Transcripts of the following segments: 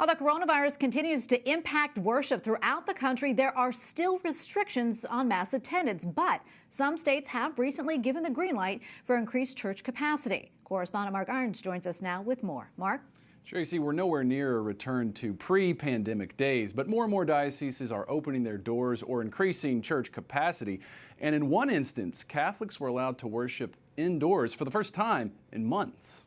While the coronavirus continues to impact worship throughout the country, there are still restrictions on mass attendance, but some states have recently given the green light for increased church capacity. Correspondent Mark Irons joins us now with more. Mark? Tracy, we're nowhere near a return to pre-pandemic days, but more and more dioceses are opening their doors or increasing church capacity. And in one instance, Catholics were allowed to worship indoors for the first time in months.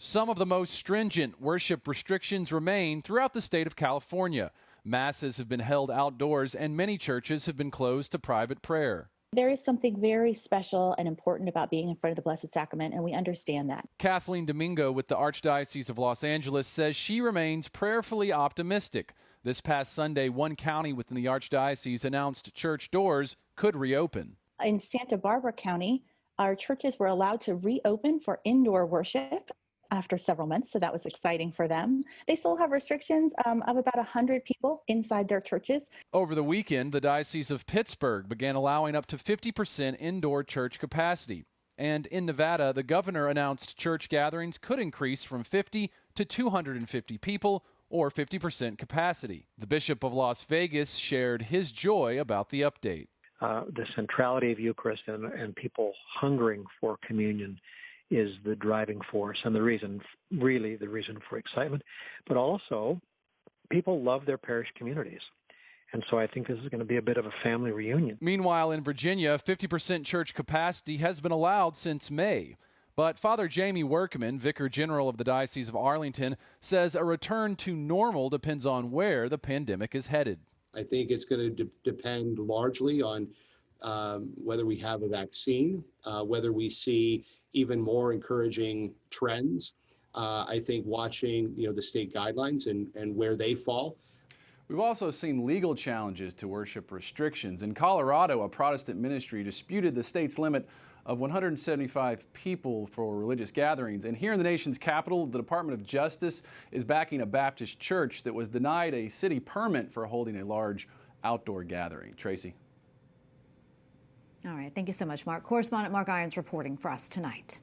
Some of the most stringent worship restrictions remain throughout the state of California. Masses have been held outdoors and many churches have been closed to private prayer. There is something very special and important about being in front of the Blessed Sacrament, and we understand that. Kathleen Domingo with the Archdiocese of Los Angeles says she remains prayerfully optimistic. This past Sunday, one county within the Archdiocese announced church doors could reopen. In Santa Barbara County, our churches were allowed to reopen for indoor worship after several months, so that was exciting for them. They still have restrictions of about 100 people inside their churches. Over the weekend, the Diocese of Pittsburgh began allowing up to 50% indoor church capacity. And in Nevada, the governor announced church gatherings could increase from 50 to 250 people, or 50% capacity. The Bishop of Las Vegas shared his joy about the update. The centrality of Eucharist and people hungering for communion is the driving force and the reason for excitement. But also, people love their parish communities. And so I think this is going to be a bit of a family reunion. Meanwhile, in Virginia, 50% church capacity has been allowed since May. But Father Jamie Workman, Vicar General of the Diocese of Arlington, says a return to normal depends on where the pandemic is headed. I think it's going to depend largely on whether we have a vaccine, whether we see even more encouraging trends. I think watching, the state guidelines and where they fall. We've also seen legal challenges to worship restrictions. In Colorado, a Protestant ministry disputed the state's limit of 175 people for religious gatherings. And here in the nation's capital, the Department of Justice is backing a Baptist church that was denied a city permit for holding a large outdoor gathering. Tracy? All right. Thank you so much, Mark. Correspondent Mark Irons reporting for us tonight.